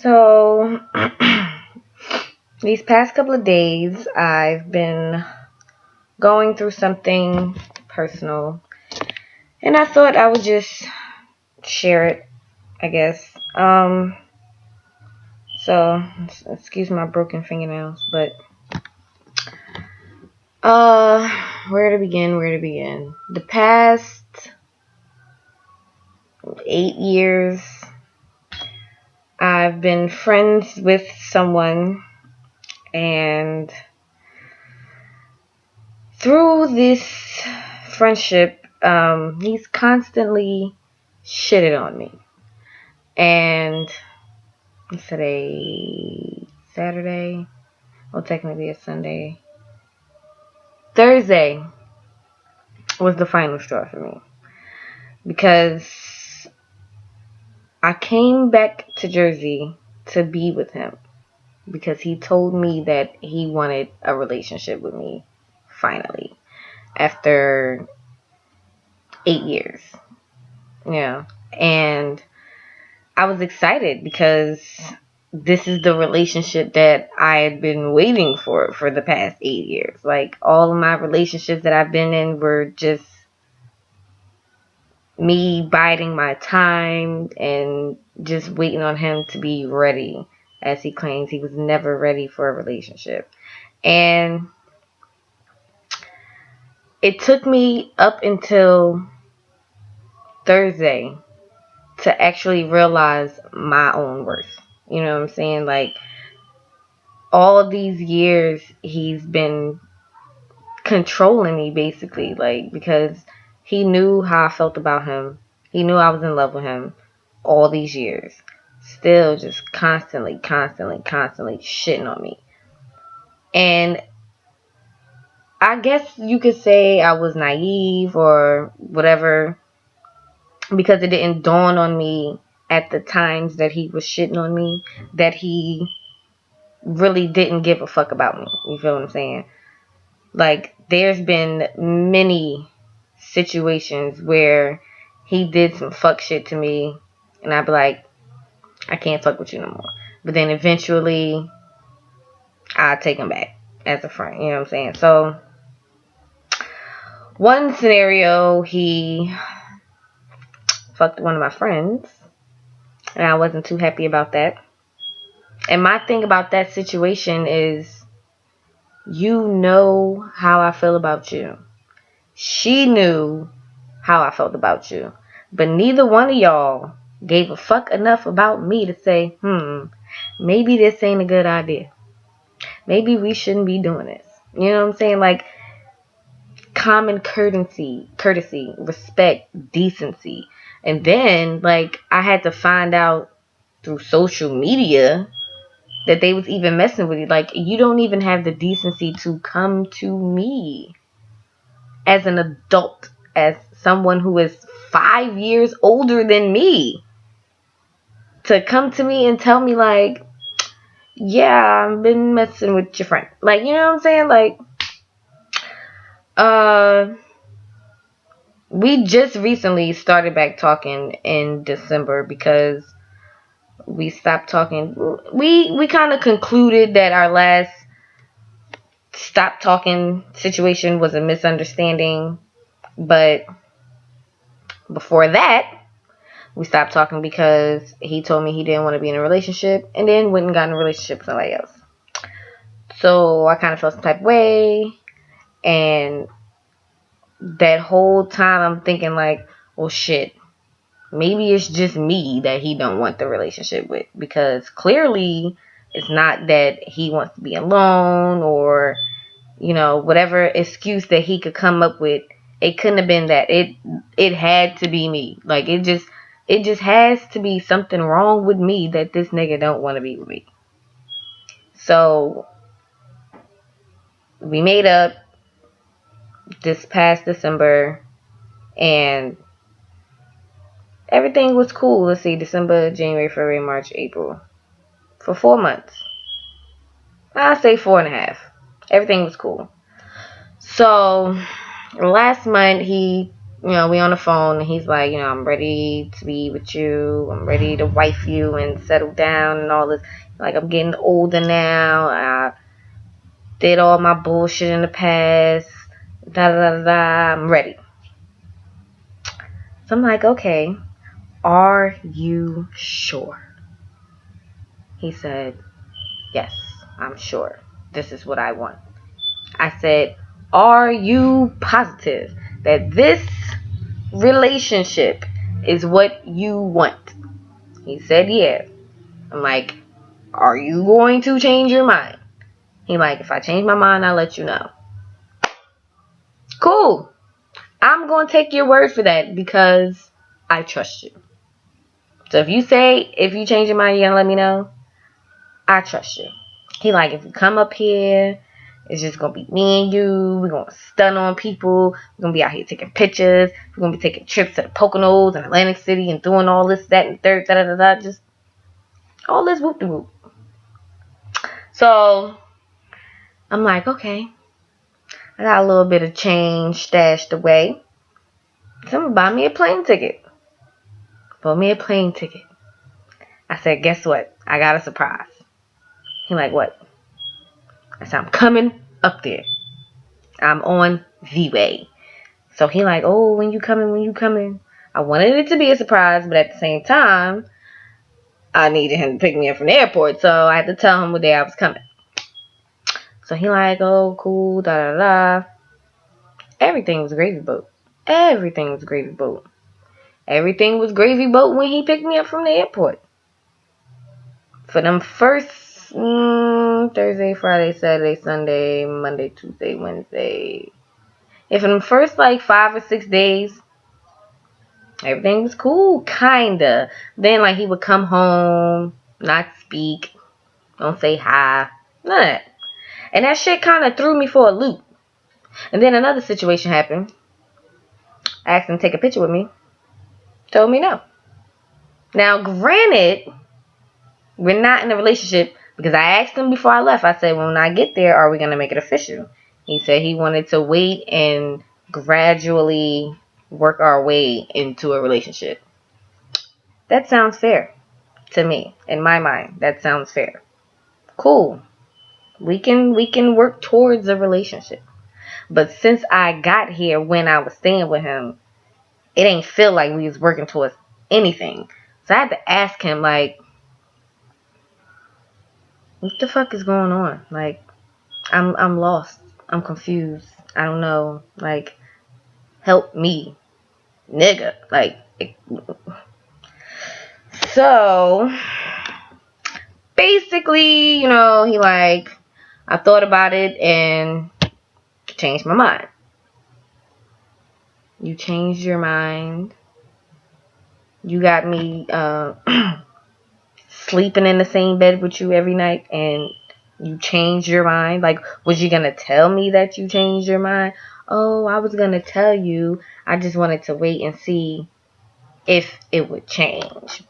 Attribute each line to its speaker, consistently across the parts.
Speaker 1: So, these past couple of days, I've been going through something personal, and I thought I would just share it, I guess. So, excuse my broken fingernails, but, where to begin? The past 8 years, I've been friends with someone, and through this friendship, he's constantly shitted on me. And it's today Saturday. Well, technically it's Sunday. Thursday was the final straw for me, because I came back to Jersey to be with him because he told me that he wanted a relationship with me finally after 8 years. Yeah. And I was excited because this is the relationship that I had been waiting for the past 8 years. Like, all of my relationships that I've been in were just me biding my time and just waiting on him to be ready. As he claims, he was never ready for a relationship. And it took me up until Thursday to actually realize my own worth. You know what I'm saying? Like, all of these years, he's been controlling me, basically. Like, because he knew how I felt about him. He knew I was in love with him all these years. Still just constantly shitting on me. And I guess you could say I was naive or whatever, because it didn't dawn on me at the times that he was shitting on me that he really didn't give a fuck about me. You feel what I'm saying? Like, there's been many situations where he did some fuck shit to me, and I'd be like, I can't fuck with you no more. But then eventually, I'll take him back as a friend. You know what I'm saying? So, one scenario, he fucked one of my friends, and I wasn't too happy about that. And my thing about that situation is, you know how I feel about you. She knew how I felt about you. But neither one of y'all gave a fuck enough about me to say, maybe this ain't a good idea. Maybe we shouldn't be doing this. You know what I'm saying? Like, common courtesy, respect, decency. And then, like, I had to find out through social media that they was even messing with you. Like, you don't even have the decency to come to me as an adult, as someone who is 5 years older than me, to come to me and tell me, like, yeah, I've been messing with your friend. Like, you know what I'm saying? Like, we just recently started back talking in December because we stopped talking. We kind of concluded that our last stop talking situation was a misunderstanding. But before that, we stopped talking because he told me he didn't want to be in a relationship, and then went and got in a relationship with somebody else. So I kind of felt some type of way, and that whole time I'm thinking, like, well, shit, maybe it's just me that he don't want the relationship with, because clearly it's not that he wants to be alone, or, you know, whatever excuse that he could come up with. It couldn't have been that. It had to be me. Like, it just has to be something wrong with me that this nigga don't want to be with me. So we made up this past December, and everything was cool. Let's see, December, January, February, March, April. For 4 months. I'll say 4.5. Everything was cool. So last month he we on the phone, and he's like, I'm ready to be with you. I'm ready to wife you and settle down and all this. Like, I'm getting older now. I did all my bullshit in the past. Da da da da. I'm ready. So I'm like, okay, are you sure? He said, yes, I'm sure. This is what I want. I said, are you positive that this relationship is what you want? He said, yeah. I'm like, are you going to change your mind? He like, if I change my mind, I'll let you know. Cool. I'm going to take your word for that because I trust you. So if you say, if you change your mind, you're going to let me know, I trust you. He like, if you come up here, it's just going to be me and you. We're going to stun on people. We're going to be out here taking pictures. We're going to be taking trips to the Poconos and Atlantic City and doing all this, that, and third, da, da, da, da. Just all this whoop-de-whoop. So I'm like, okay. I got a little bit of change stashed away. So I'm going to buy me a plane ticket. Bought me a plane ticket. I said, guess what? I got a surprise. He like, what? I said, I'm coming up there. I'm on the way. So he like, oh, when you coming? I wanted it to be a surprise, but at the same time, I needed him to pick me up from the airport. So I had to tell him what day I was coming. So he like, oh, cool, da da da. Everything was gravy boat. Everything was gravy boat. Everything was gravy boat when he picked me up from the airport. For them first Thursday, Friday, Saturday, Sunday, Monday, Tuesday, Wednesday. If in the first like 5 or 6 days, everything was cool, kinda. Then like he would come home, not speak, don't say hi, none of that. And that shit kind of threw me for a loop. And then another situation happened. I asked him to take a picture with me. Told me no. Now, granted, we're not in a relationship because I asked him before I left. I said, when I get there, are we going to make it official? He said he wanted to wait and gradually work our way into a relationship. That sounds fair to me. In my mind, that sounds fair. Cool. We can work towards a relationship. But since I got here when I was staying with him, it ain't feel like we was working towards anything. So I had to ask him, like, what the fuck is going on? Like, I'm lost. I'm confused. I don't know. Like, help me, nigga. Like, so basically, he like, I thought about it and changed my mind. You changed your mind. You got me sleeping in the same bed with you every night and you changed your mind. Like, was you gonna tell me that you changed your mind? Oh, I was gonna tell you. I just wanted to wait and see if it would change.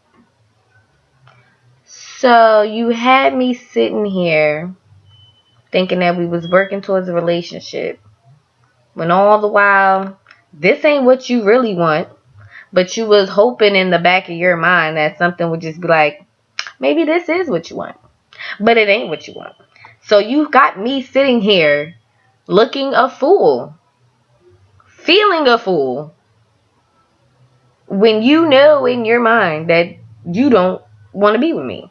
Speaker 1: So you had me sitting here thinking that we was working towards a relationship, when all the while this ain't what you really want, but you was hoping in the back of your mind that something would just be like, maybe this is what you want, but it ain't what you want. So you got me sitting here looking a fool, feeling a fool, when you know in your mind that you don't want to be with me.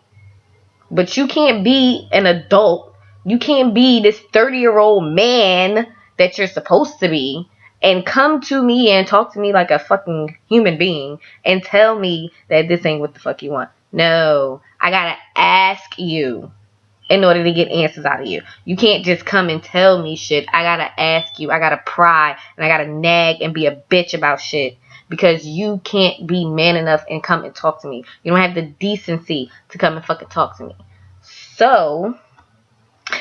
Speaker 1: But you can't be an adult. You can't be this 30-year-old man that you're supposed to be and come to me and talk to me like a fucking human being and tell me that this ain't what the fuck you want. No, I gotta ask you in order to get answers out of you. You can't just come and tell me shit. I gotta ask you. I gotta pry and I gotta nag and be a bitch about shit because you can't be man enough and come and talk to me. You don't have the decency to come and fucking talk to me. So,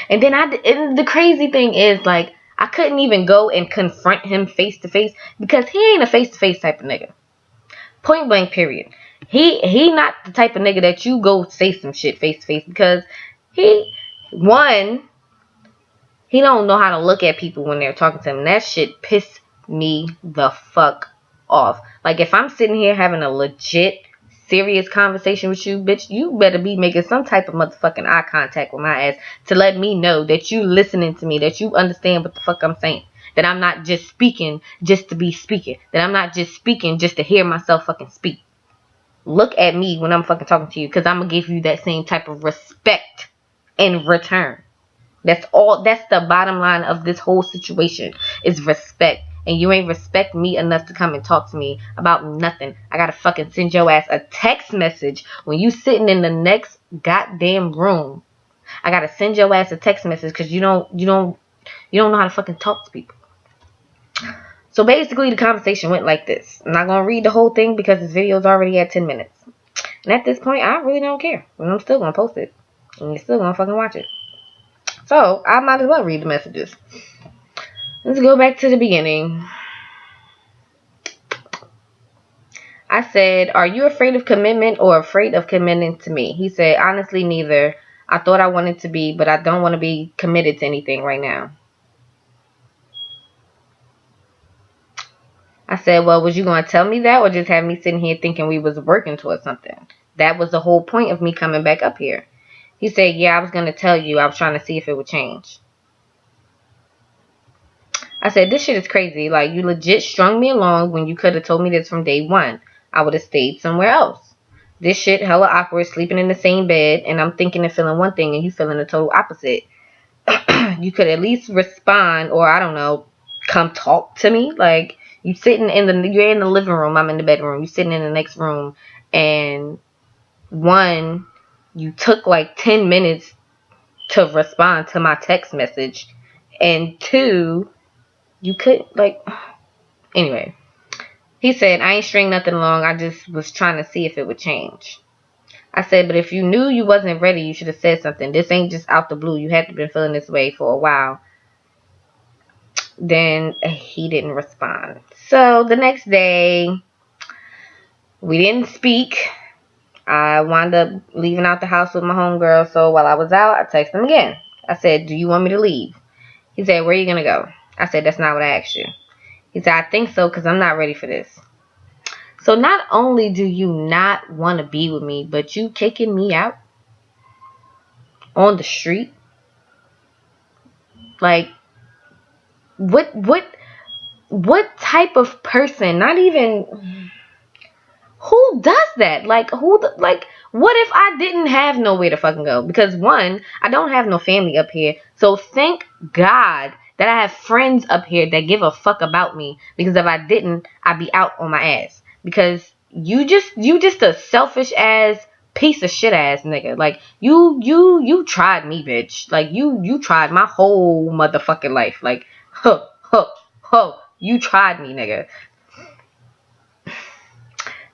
Speaker 1: and then and the crazy thing is, like, I couldn't even go and confront him face to face because he ain't a face to face type of nigga. Point blank, period. He not the type of nigga that you go say some shit face to face because he don't know how to look at people when they're talking to him. That shit pissed me the fuck off. Like, if I'm sitting here having a legit, serious conversation with you, bitch, you better be making some type of motherfucking eye contact with my ass to let me know that you listening to me, that you understand what the fuck I'm saying. That I'm not just speaking just to be speaking. That I'm not just speaking just to hear myself fucking speak. Look at me when I'm fucking talking to you, because I'm going to give you that same type of respect in return. That's all. That's the bottom line of this whole situation is respect. And you ain't respect me enough to come and talk to me about nothing. I gotta fucking send your ass a text message when you sitting in the next goddamn room. I gotta send your ass a text message because you don't know how to fucking talk to people. So basically the conversation went like this. I'm not gonna read the whole thing because this video is already at 10 minutes. And at this point I really don't care. And I'm still gonna post it. And you're still gonna fucking watch it. So I might as well read the messages. Let's go back to the beginning. I said, are you afraid of commitment or afraid of committing to me? He said, honestly, neither. I thought I wanted to be, but I don't want to be committed to anything right now. I said, well, was you going to tell me that or just have me sitting here thinking we was working towards something? That was the whole point of me coming back up here. He said, yeah, I was going to tell you. I was trying to see if it would change. I said, this shit is crazy. Like, you legit strung me along when you could have told me this from day one. I would have stayed somewhere else. This shit hella awkward, sleeping in the same bed, and I'm thinking and feeling one thing, and you feeling the total opposite. You could at least respond, or I don't know, come talk to me. Like, you're in the living room, I'm in the bedroom. You're sitting in the next room, and one, you took like 10 minutes to respond to my text message, and two, you couldn't, like, anyway. He said, I ain't string nothing along. I just was trying to see if it would change. I said, but if you knew you wasn't ready, you should have said something. This ain't just out the blue. You had to have been feeling this way for a while. Then he didn't respond. So the next day, we didn't speak. I wound up leaving out the house with my homegirl. So while I was out, I texted him again. I said, do you want me to leave? He said, where are you going to go? I said, that's not what I asked you. He said, I think so because I'm not ready for this. So not only do you not want to be with me, but you kicking me out on the street? Like, what type of person, not even, who does that? Like, what if I didn't have nowhere to fucking go? Because one, I don't have no family up here. So thank God that I have friends up here that give a fuck about me. Because if I didn't, I'd be out on my ass. Because you just a selfish ass piece of shit ass nigga. Like, you tried me, bitch. Like, you tried my whole motherfucking life. Like, you tried me, nigga.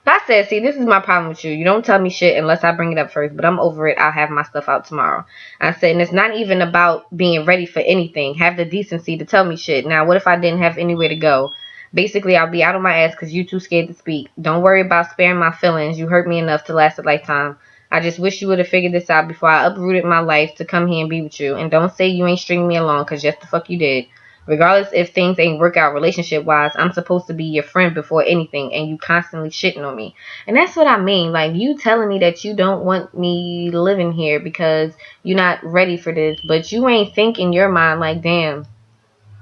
Speaker 1: I said, see, this is my problem with you. You don't tell me shit unless I bring it up first, but I'm over it. I'll have my stuff out tomorrow. I said, and it's not even about being ready for anything. Have the decency to tell me shit. Now, what if I didn't have anywhere to go? Basically, I'll be out on my ass because you too scared to speak. Don't worry about sparing my feelings. You hurt me enough to last a lifetime. I just wish you would have figured this out before I uprooted my life to come here and be with you. And don't say you ain't stringing me along, because yes, the fuck you did. Regardless if things ain't work out relationship-wise, I'm supposed to be your friend before anything, and you constantly shitting on me. And that's what I mean. Like, you telling me that you don't want me living here because you're not ready for this, but you ain't think in your mind like, damn,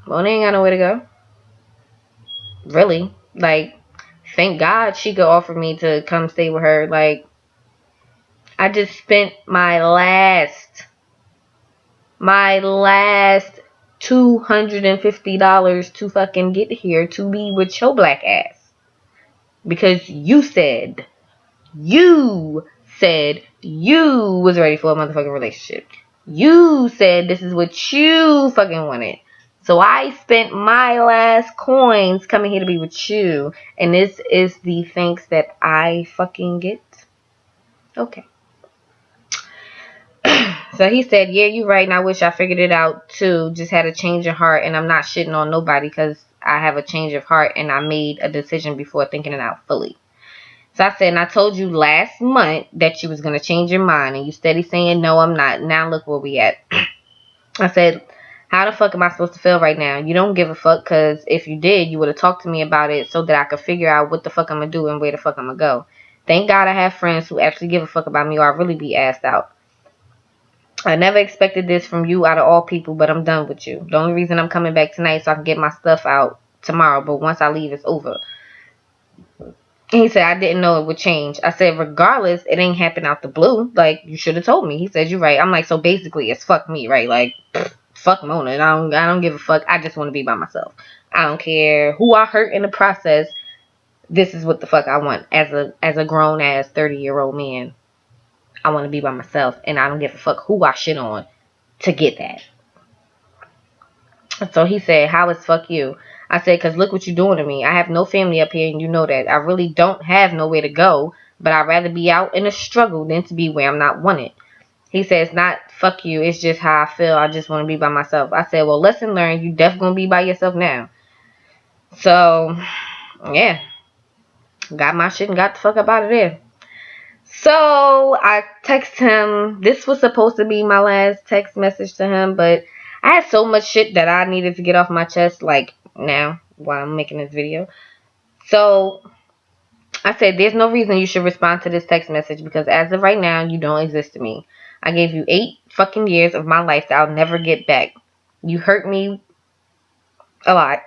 Speaker 1: well, they ain't got nowhere to go. Really? Like, thank God she could offer me to come stay with her. Like, I just spent my last $250 to fucking get here to be with your black ass. Because you said you was ready for a motherfucking relationship. You said this is what you fucking wanted. So I spent my last coins coming here to be with you. And this is the thanks that I fucking get. Okay. So he said, yeah, you're right, and I wish I figured it out too. Just had a change of heart, and I'm not shitting on nobody because I have a change of heart, and I made a decision before thinking it out fully. So I said, and I told you last month that you was going to change your mind, and you steady saying, no, I'm not. Now look where we at. I said, How the fuck am I supposed to feel right now? You don't give a fuck, because if you did, you would have talked to me about it so that I could figure out what the fuck I'm going to do and where the fuck I'm going to go. Thank God I have friends who actually give a fuck about me, or I'd really be asked out. I never expected this from you out of all people, but I'm done with you. The only reason I'm coming back tonight so I can get my stuff out tomorrow, but once I leave, it's over. He said, I didn't know it would change. I said, regardless, it ain't happen out the blue. Like, you should have told me. He said, you're right. I'm like, so basically, it's fuck me, right? Like, fuck Mona. I don't give a fuck. I just want to be by myself. I don't care who I hurt in the process. This is what the fuck I want as a grown ass 30-year-old man. I want to be by myself, and I don't give a fuck who I shit on to get that. So he said, how is fuck you? I said, because look what you're doing to me. I have no family up here, and you know that. I really don't have nowhere to go, but I'd rather be out in a struggle than to be where I'm not wanted. He said, it's not fuck you. It's just how I feel. I just want to be by myself. I said, well, lesson learned. You definitely going to be by yourself now. So, yeah. Got my shit and got the fuck up out of there. So, I text him. This was supposed to be my last text message to him, but I had so much shit that I needed to get off my chest, like, now, while I'm making this video. So, I said, there's no reason you should respond to this text message, because as of right now, you don't exist to me. I gave you 8 fucking years of my life that I'll never get back. You hurt me a lot.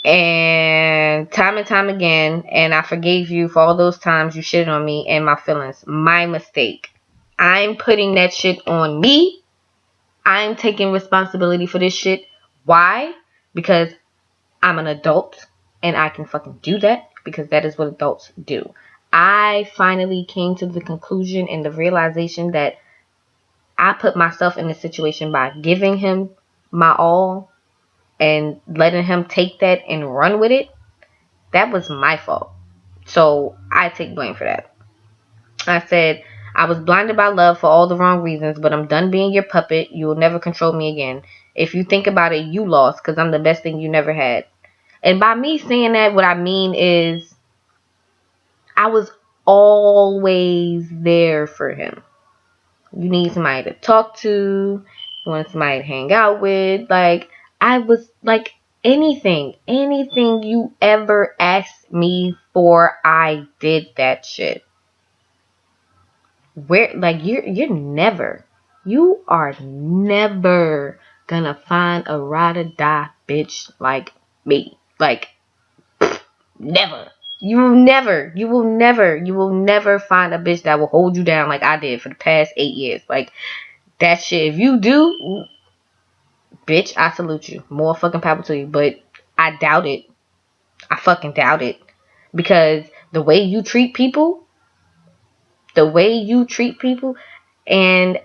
Speaker 1: And time again, and I forgave you for all those times you shitted on me and my feelings. My mistake. I'm putting that shit on me. I'm taking responsibility for this shit. Why? Because I'm an adult and I can fucking do that, because that is what adults do. I finally came to the conclusion and the realization that I put myself in this situation by giving him my all and letting him take that and run with it. That was my fault. So I take blame for that. I said, I was blinded by love for all the wrong reasons, but I'm done being your puppet. You will never control me again. If you think about it, you lost, because I'm the best thing you never had. And by me saying that, what I mean is I was always there for him. You need somebody to talk to. You want somebody to hang out with. Like, I was like, anything you ever asked me for, I did that shit. Where, like, you are never gonna find a ride or die bitch like me. Like, never. You will never find a bitch that will hold you down like I did for the past 8 years. Like, that shit, if you do, bitch, I salute you. More fucking power to you. But I doubt it. I fucking doubt it. Because the way you treat people, and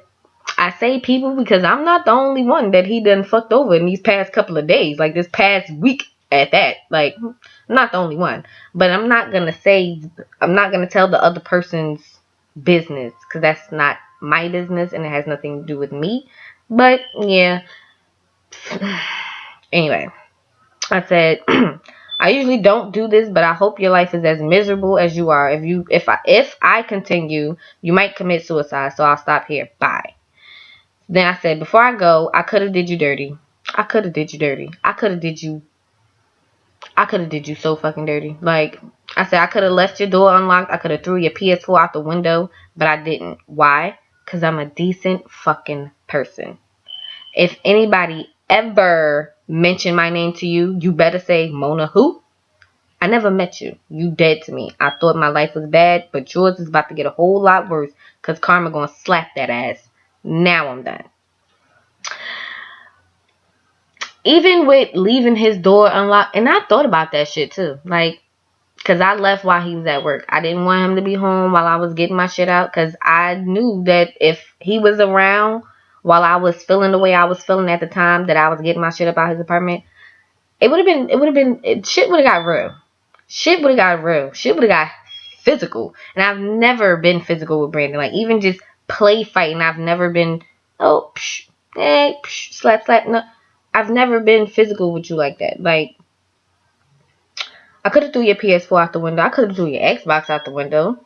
Speaker 1: I say people because I'm not the only one that he done fucked over in these past couple of days. Like, this past week at that. Like, I'm not the only one. But I'm not going to tell the other person's business, because that's not my business and it has nothing to do with me. But, yeah. Anyway, I said, I usually don't do this, but I hope your life is as miserable as you are. If I continue, you might commit suicide, so I'll stop here. Bye. Then I said, before I go, I could have did you dirty. I could have did you so fucking dirty. Like, I said, I could have left your door unlocked. I could have threw your PS4 out the window, but I didn't. Why? Because I'm a decent fucking person. If anybody ever mention my name to you, you better say, Mona who? I never met you. You dead to me. I thought my life was bad, but yours is about to get a whole lot worse, because karma gonna slap that ass. Now I'm done. Even with leaving his door unlocked, and I thought about that shit too. Like, because I left while he was at work. I didn't want him to be home while I was getting my shit out, because I knew that if he was around while I was feeling the way I was feeling at the time that I was getting my shit up out his apartment, shit would have got real. Shit would have got physical. And I've never been physical with Brandon. Like, even just play fighting, I've never been, slap. No, I've never been physical with you like that. Like, I could have threw your PS4 out the window. I could have threw your Xbox out the window.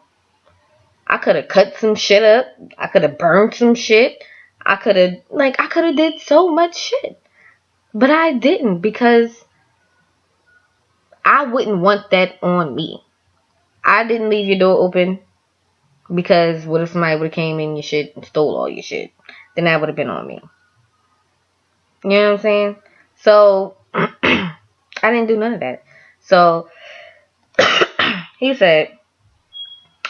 Speaker 1: I could have cut some shit up. I could have burned some shit. I could have did so much shit. But I didn't, because I wouldn't want that on me. I didn't leave your door open because what if somebody would have came in your shit and stole all your shit? Then that would have been on me. You know what I'm saying? So I didn't do none of that. So he said,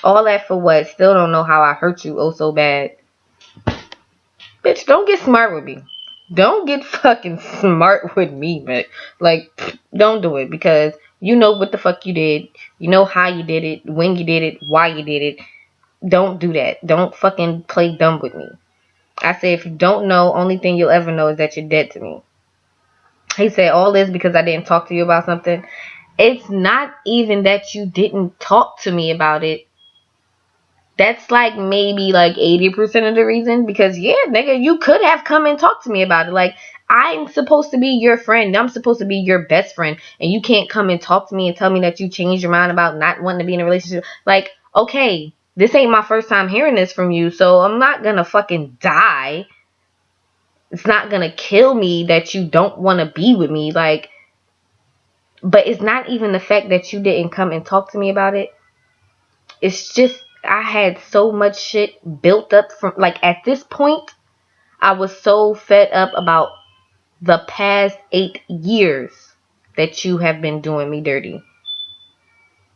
Speaker 1: all that for what? Still don't know how I hurt you oh so bad. Bitch, don't get smart with me. Don't get fucking smart with me, man. Like, don't do it, because you know what the fuck you did. You know how you did it, when you did it, why you did it. Don't do that. Don't fucking play dumb with me. I say, if you don't know, only thing you'll ever know is that you're dead to me. He said, all this because I didn't talk to you about something. It's not even that you didn't talk to me about it. That's like maybe like 80% of the reason. Because yeah, nigga, you could have come and talked to me about it. Like, I'm supposed to be your friend. I'm supposed to be your best friend. And you can't come and talk to me and tell me that you changed your mind about not wanting to be in a relationship. Like, okay, this ain't my first time hearing this from you. So I'm not gonna fucking die. It's not gonna kill me that you don't want to be with me. Like, but it's not even the fact that you didn't come and talk to me about it. It's just, I had so much shit built up from, like, at this point, I was so fed up about the past 8 years that you have been doing me dirty.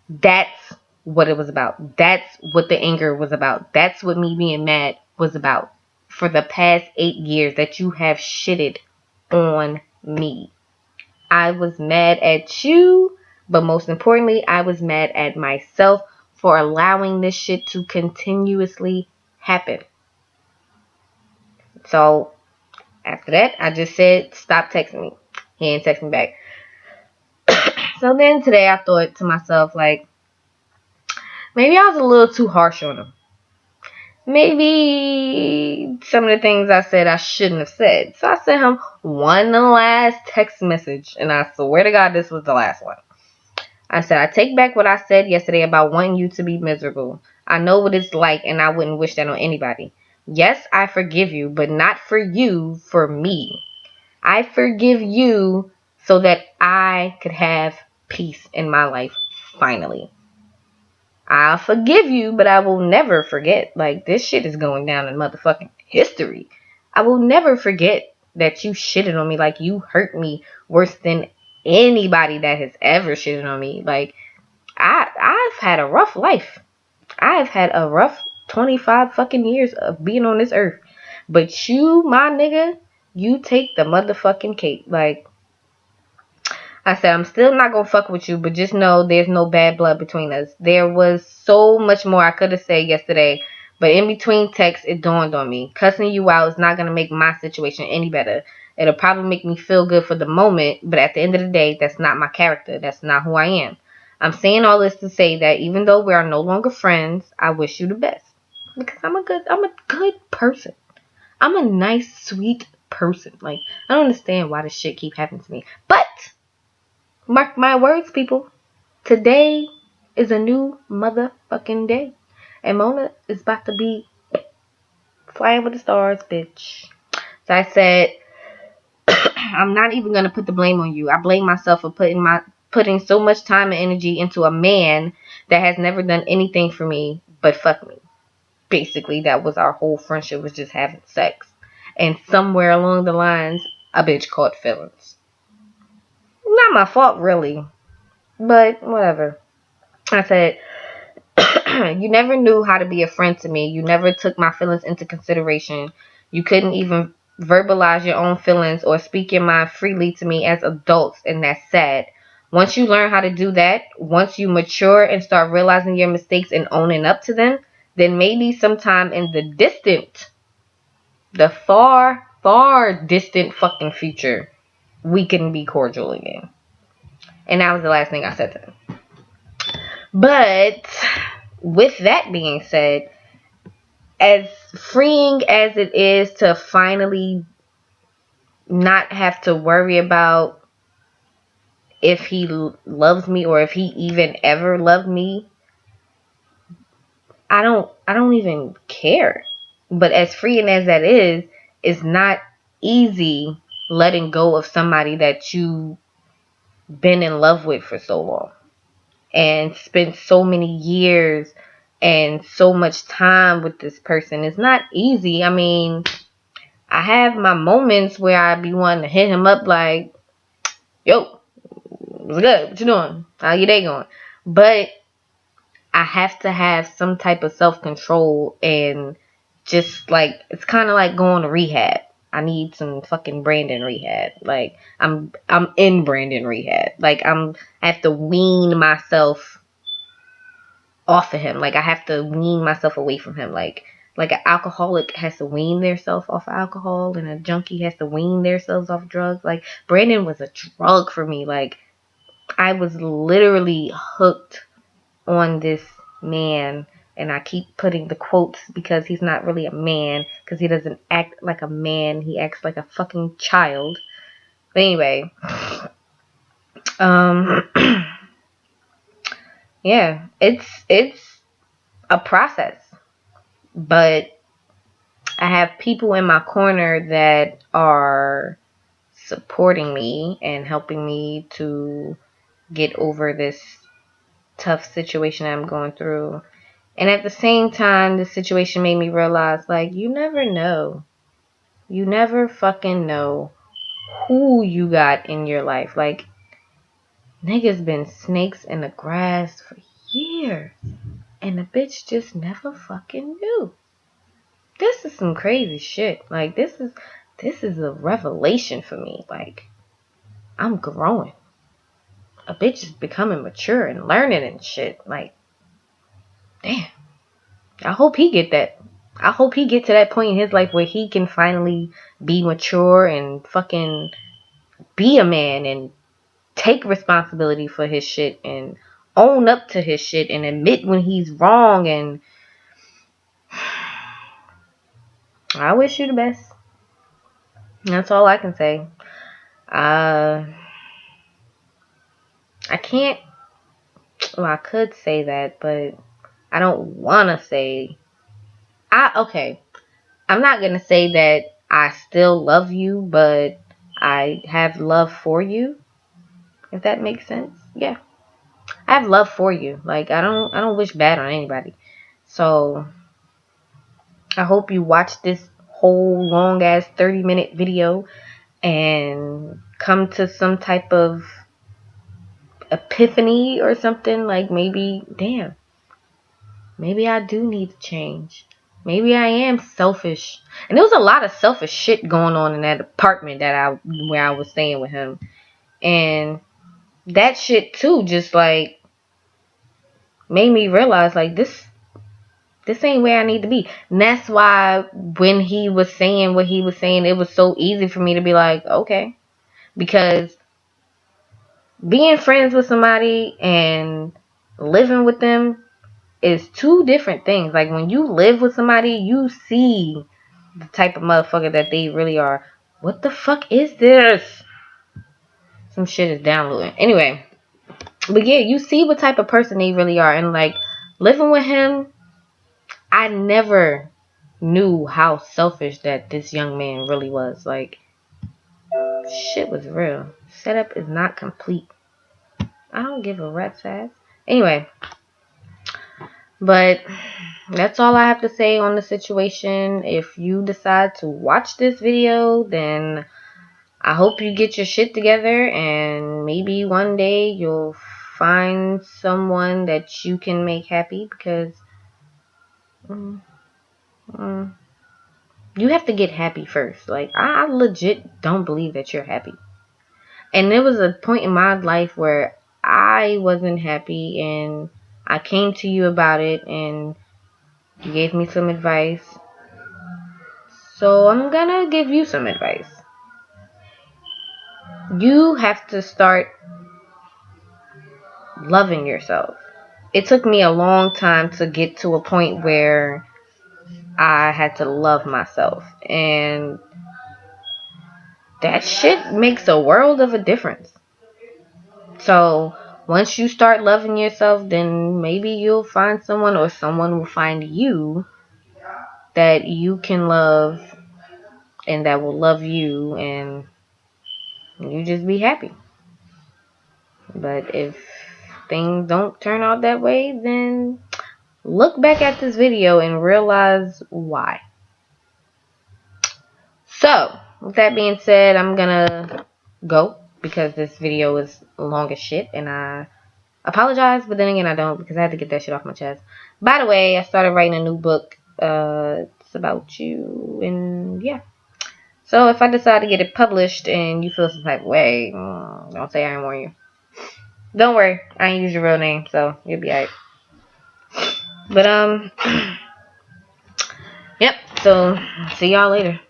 Speaker 1: That's what it was about. That's what the anger was about. That's what me being mad was about. For the past 8 years that you have shitted on me. I was mad at you, but most importantly, I was mad at myself for allowing this shit to continuously happen. So after that, I just said, stop texting me. He ain't text me back. So then today I thought to myself, like, maybe I was a little too harsh on him. Maybe some of the things I said I shouldn't have said. So I sent him one last text message, and I swear to God this was the last one. I said, I take back what I said yesterday about wanting you to be miserable. I know what it's like, and I wouldn't wish that on anybody. Yes, I forgive you, but not for you, for me. I forgive you so that I could have peace in my life, finally. I'll forgive you, but I will never forget. Like, this shit is going down in motherfucking history. I will never forget that you shitted on me. Like, you hurt me worse than anybody that has ever shitted on me. Like, I've had a rough life. I've had a rough 25 fucking years of being on this earth. But you, my nigga, you take the motherfucking cake. Like, I said, I'm still not gonna fuck with you, but just know there's no bad blood between us. There was so much more I could have said yesterday, but in between texts, it dawned on me. Cussing you out is not gonna make my situation any better. It'll probably make me feel good for the moment, but at the end of the day, that's not my character. That's not who I am. I'm saying all this to say that even though we are no longer friends, I wish you the best. Because I'm a good person. I'm a nice, sweet person. Like, I don't understand why this shit keep happening to me. But mark my words, people. Today is a new motherfucking day. And Mona is about to be flying with the stars, bitch. So I said, I'm not even going to put the blame on you. I blame myself for putting so much time and energy into a man that has never done anything for me but fuck me. Basically, that was our whole friendship, was just having sex. And somewhere along the lines, a bitch caught feelings. Not my fault, really. But whatever. I said, you never knew how to be a friend to me. You never took my feelings into consideration. You couldn't even verbalize your own feelings or speak your mind freely to me as adults, and that's sad. Once you learn how to do that, once you mature and start realizing your mistakes and owning up to them, then maybe sometime in the far, far distant fucking future, we can be cordial again. And that was the last thing I said to him. But with that being said, as freeing as it is to finally not have to worry about if he loves me or if he even ever loved me, I don't even care. But as freeing as that is, it's not easy letting go of somebody that you've been in love with for so long and spent so many years and so much time with this person. It's not easy. I mean, I have my moments where I be wanting to hit him up like, yo, what's good? What you doing? How your day going? But I have to have some type of self-control and just like, it's kind of like going to rehab. I need some fucking Brandon rehab. Like, I'm in Brandon rehab. Like, I have to wean myself off of him. Like, I have to wean myself away from him. Like an alcoholic has to wean themselves off of alcohol, and a junkie has to wean themselves off drugs. Like, Brandon was a drug for me. Like, I was literally hooked on this man, and I keep putting the quotes because he's not really a man, because he doesn't act like a man. He acts like a fucking child. But anyway, yeah, it's a process, but I have people in my corner that are supporting me and helping me to get over this tough situation I'm going through. And at the same time, the situation made me realize, like, you never know. You never fucking know who you got in your life. Like, niggas been snakes in the grass for years. And the bitch just never fucking knew. This is some crazy shit. Like, this is a revelation for me. Like, I'm growing. A bitch is becoming mature and learning and shit. Like, damn. I hope he get that. I hope he get to that point in his life where he can finally be mature and fucking be a man and take responsibility for his shit and own up to his shit and admit when he's wrong. And I wish you the best. That's all I can say. I can't, well, I could say that, but I don't want to say, okay, I'm not going to say that I still love you, but I have love for you, if that makes sense. Yeah, I have love for you. Like, I don't wish bad on anybody. So I hope you watch this whole long ass 30-minute video and come to some type of epiphany or something. Like, maybe, damn, maybe I do need to change. Maybe I am selfish. And there was a lot of selfish shit going on in that apartment where I was staying with him. And that shit too just like made me realize, like, this ain't where I need to be. And that's why when he was saying what he was saying, it was so easy for me to be like, okay. Because being friends with somebody and living with them is two different things. Like, when you live with somebody, you see the type of motherfucker that they really are. What the fuck is this? Some shit is downloading. Anyway, but yeah, you see what type of person they really are. And like, living with him, I never knew how selfish that this young man really was. Like, shit was real. Setup is not complete. I don't give a rat's ass. Anyway, but that's all I have to say on the situation. If you decide to watch this video, then I hope you get your shit together, and maybe one day you'll find someone that you can make happy, because you have to get happy first. Like, I legit don't believe that you're happy. And there was a point in my life where I wasn't happy, and I came to you about it, and you gave me some advice. So I'm gonna give you some advice. You have to start loving yourself. It took me a long time to get to a point where I had to love myself. And that shit makes a world of a difference. So once you start loving yourself, then maybe you'll find someone, or someone will find you, that you can love and that will love you, and you just be happy. But if things don't turn out that way, then look back at this video and realize why. So, with that being said, I'm gonna go because this video is long as shit, and I apologize, but then again I don't, because I had to get that shit off my chest. By the way, I started writing a new book. It's about you, and yeah. So if I decide to get it published and you feel some type of way, don't say I didn't warn you. Don't worry, I ain't use your real name, so you'll be alright. But yep. So see y'all later.